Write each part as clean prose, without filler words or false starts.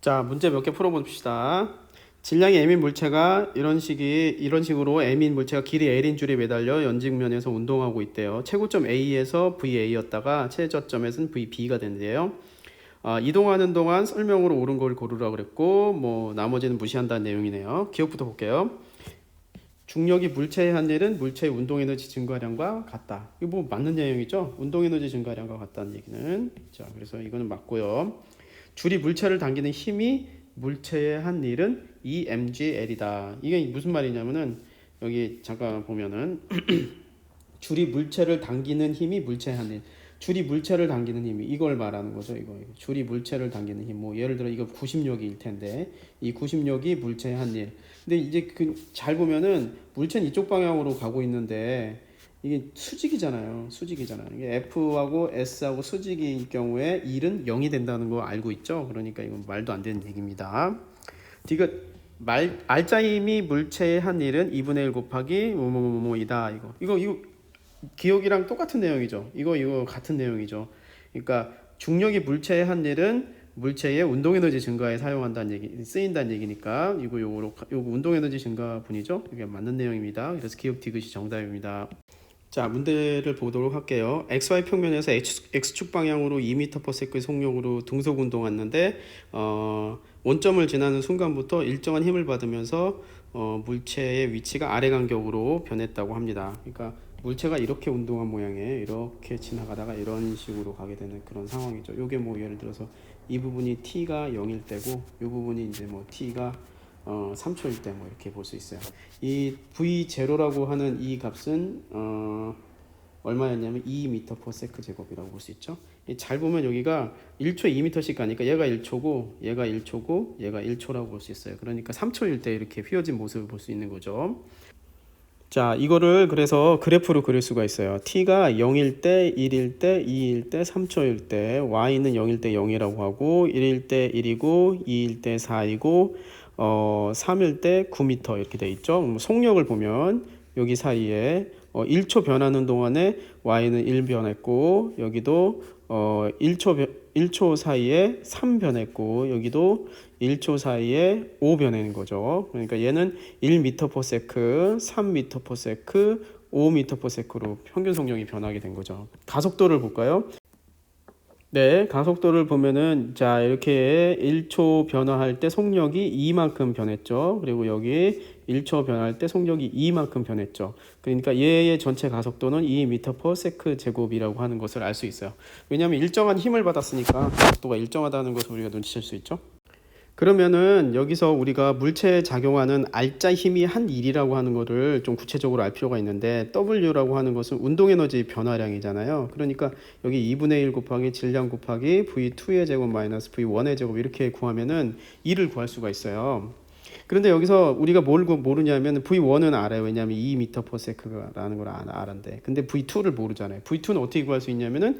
자, 문제 몇 개 풀어봅시다. 질량이 m인 물체가 이런 식으로 m인 물체가 길이 l인 줄에 매달려 연직면에서 운동하고 있대요. 최고점 A에서 VA였다가 최저점에서는 VB가 된대요. 이동하는 동안 설명으로 옳은 걸 고르라 그랬고, 뭐 나머지는 무시한다는 내용이네요. 기억부터 볼게요. 중력이 물체에 한 일은 물체의 운동에너지 증가량과 같다. 이거 뭐 맞는 내용이죠? 운동에너지 증가량과 같다는 얘기는. 자, 그래서 이거는 맞고요. 줄이 물체를 당기는 힘이 물체의 한 일은 EmgL이다. 이게 무슨 말이냐면은 여기 잠깐 보면은 줄이 물체를 당기는 힘이 물체의 한 일. 줄이 물체를 당기는 힘이 이걸 말하는 거죠. 이거. 줄이 물체를 당기는 힘. 뭐 예를 들어 이거 구심력일 텐데 이 구심력이 물체의 한 일. 근데 이제 잘 보면은 물체는 이쪽 방향으로 가고 있는데 이게 수직이잖아요. 수직이잖아요. 이게 F하고 S하고 수직일 경우에 1은 0이 된다는 거 알고 있죠? 그러니까 이건 말도 안 되는 얘기입니다. 알짜힘이 물체의 한 1은 2분의 1 곱하기 뭐뭐뭐뭐이다. 이거 기억이랑 똑같은 내용이죠. 이거 같은 내용이죠. 그러니까 중력이 물체의 한 1은 물체의 운동에너지 증가에 쓰인다는 얘기니까 요거 운동에너지 증가분이죠. 이게 맞는 내용입니다. 그래서 기억 디귿이 정답입니다. 자, 문제를 보도록 할게요. XY 평면에서 X축 방향으로 2m/s의 속력으로 등속 운동하는데 원점을 지나는 순간부터 일정한 힘을 받으면서 물체의 위치가 아래 간격으로 변했다고 합니다. 그러니까 물체가 이렇게 운동한 모양에 이렇게 지나가다가 이런 식으로 가게 되는 그런 상황이죠. 요게 뭐 예를 들어서 이 부분이 t가 0일 때고 이 부분이 이제 뭐 t가 3초일 때 뭐 이렇게 볼 수 있어요. 이 V0라고 하는 이 값은 얼마였냐면 2m/s 제곱이라고 볼 수 있죠. 잘 보면 여기가 1초에 2m씩 가니까 얘가 1초고 얘가 1초고 얘가 1초라고 볼 수 있어요. 그러니까 3초일 때 이렇게 휘어진 모습을 볼 수 있는 거죠. 자, 이거를 그래서 그래프로 그릴 수가 있어요. t가 0일 때, 1일 때, 2일 때, 3초일 때, y는 0일 때 0이라고 하고 1일 때 1이고 2일 때 4이고 3일 때 9m 이렇게 돼 있죠. 속력을 보면 여기 사이에 1초 변하는 동안에 y는 1 변했고 여기도 1초 사이에 3 변했고 여기도 1초 사이에 5 변하는 거죠. 그러니까 얘는 1m/s, 3m/s, 5m/s로 평균 속력이 변하게 된 거죠. 가속도를 볼까요? 네, 가속도를 보면은 자 이렇게 1초 변화할 때 속력이 2만큼 변했죠. 그리고 여기 1초 변할 때 속력이 2만큼 변했죠. 그러니까 얘의 전체 가속도는 2m/s 제곱이라고 하는 것을 알 수 있어요. 왜냐하면 일정한 힘을 받았으니까 가속도가 일정하다는 것을 우리가 눈치챌 수 있죠. 그러면은 여기서 우리가 물체에 작용하는 알짜 힘이 한 일이라고 하는 거를 좀 구체적으로 알 필요가 있는데 W라고 하는 것은 운동에너지 변화량이잖아요. 그러니까 여기 2분의 1 곱하기 질량 곱하기 V2의 제곱 마이너스 V1의 제곱 이렇게 구하면은 2를 구할 수가 있어요. 그런데 여기서 우리가 뭘 모르냐면 V1은 알아요. 왜냐하면 2m/s라는 걸 알았는데 근데 V2를 모르잖아요. V2는 어떻게 구할 수 있냐면은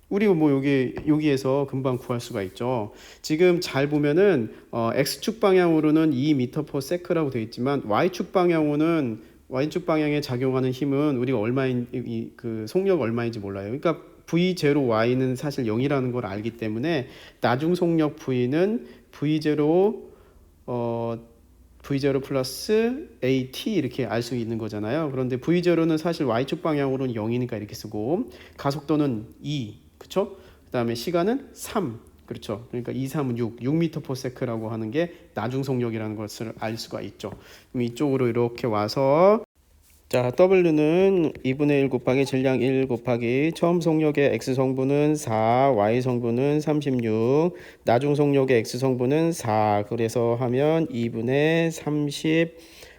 우리가 뭐 여기에서 금방 구할 수가 있죠. 지금 잘 보면은 x축 방향으로는 2m/s라고 되어 있지만 y축 방향에 작용하는 힘은 우리가 그 속력 얼마인지 몰라요. 그러니까 V0y는 사실 0이라는 걸 알기 때문에 나중 속력 V는 V0 플러스 AT 이렇게 알 수 있는 거잖아요. 그런데 V0는 사실 y축 방향으로는 0이니까 이렇게 쓰고 가속도는 2 그렇죠? 그다음에 시간은 3 그렇죠? 그러니까 2, 3은 6m/s라고 하는 게 나중 속력이라는 것을 알 수가 있죠. 그럼 이쪽으로 이렇게 와서 자, W는 2분의 1 곱하기 질량 1 곱하기 처음 속력의 X성분은 4, Y성분은 36, 나중 속력의 X성분은 4. 그래서 하면 2분의 30,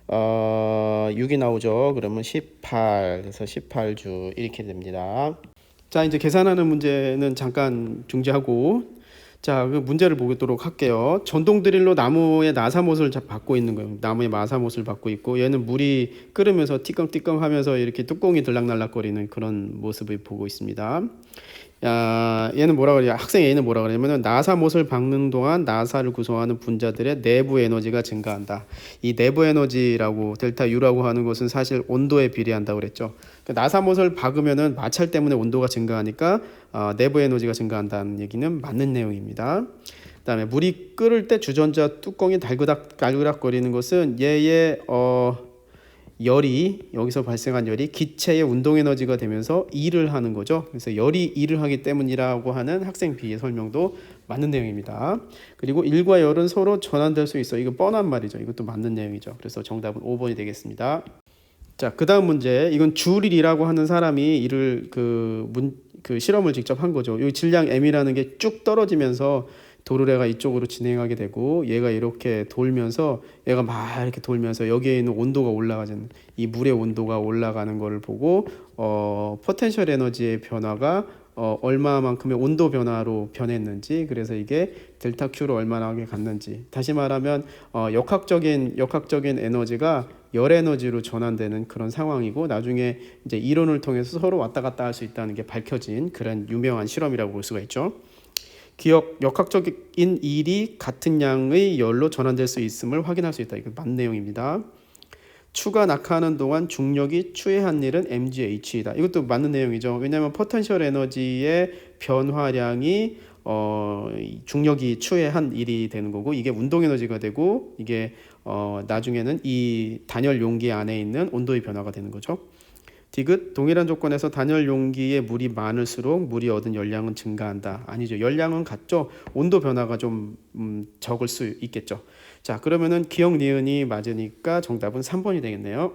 6이 나오죠. 그러면 18, 그래서 18주 이렇게 됩니다. 자, 이제 계산하는 문제는 잠깐 중지하고 자, 그 문제를 보도록 할게요. 전동 드릴로 나무의 나사못을 받고 있는 거예요. 나무의 나사못을 받고 있고 얘는 물이 끓으면서 띠껑띠껑 하면서 이렇게 뚜껑이 들락날락거리는 그런 모습을 보고 있습니다. 얘는 뭐라 그래요? 학생 A는 뭐라 그러냐면 나사못을 박는 동안 나사를 구성하는 분자들의 내부 에너지가 증가한다. 이 내부 에너지라고 델타 U라고 하는 것은 사실 온도에 비례한다고 그랬죠. 나사못을 박으면은 마찰 때문에 온도가 증가하니까 내부 에너지가 증가한다는 얘기는 맞는 내용입니다. 그다음에 물이 끓을 때 주전자 뚜껑이 달그락 거리는 것은 얘의 열이 여기서 발생한 열이 기체의 운동 에너지가 되면서 일을 하는 거죠. 그래서 열이 일을 하기 때문이라고 하는 학생 B의 설명도 맞는 내용입니다. 그리고 일과 열은 서로 전환될 수 있어. 이거 뻔한 말이죠. 이것도 맞는 내용이죠. 그래서 정답은 5번이 되겠습니다. 자, 그다음 문제. 이건 주릴이라고 하는 사람이 이를 그 실험을 직접 한 거죠. 이 질량 m이라는 게 쭉 떨어지면서 도르래가 이쪽으로 진행하게 되고 얘가 이렇게 돌면서 얘가 막 이렇게 돌면서 여기에 있는 온도가 올라가는 이 물의 온도가 올라가는 거를 보고 포텐셜 에너지의 변화가 얼마만큼의 온도 변화로 변했는지, 그래서 이게 델타 Q로 얼마나 갔는지, 다시 말하면 역학적인 에너지가 열 에너지로 전환되는 그런 상황이고, 나중에 이제 이론을 통해서 서로 왔다 갔다 할 수 있다는 게 밝혀진 그런 유명한 실험이라고 볼 수가 있죠. 역학적인 일이 같은 양의 열로 전환될 수 있음을 확인할 수 있다. 이거 맞는 내용입니다. 추가 낙하하는 동안 중력이 추해한 일은 mgh이다. 이것도 맞는 내용이죠. 왜냐하면 포텐셜 에너지의 변화량이 중력이 추해한 일이 되는 거고, 이게 운동 에너지가 되고, 이게 나중에는 이 단열 용기 안에 있는 온도의 변화가 되는 거죠. 디귿, 동일한 조건에서 단열 용기에 물이 많을수록 물이 얻은 열량은 증가한다. 아니죠. 열량은 같죠. 온도 변화가 좀 적을 수 있겠죠. 자, 그러면은 기억 니은이 맞으니까 정답은 3번이 되겠네요.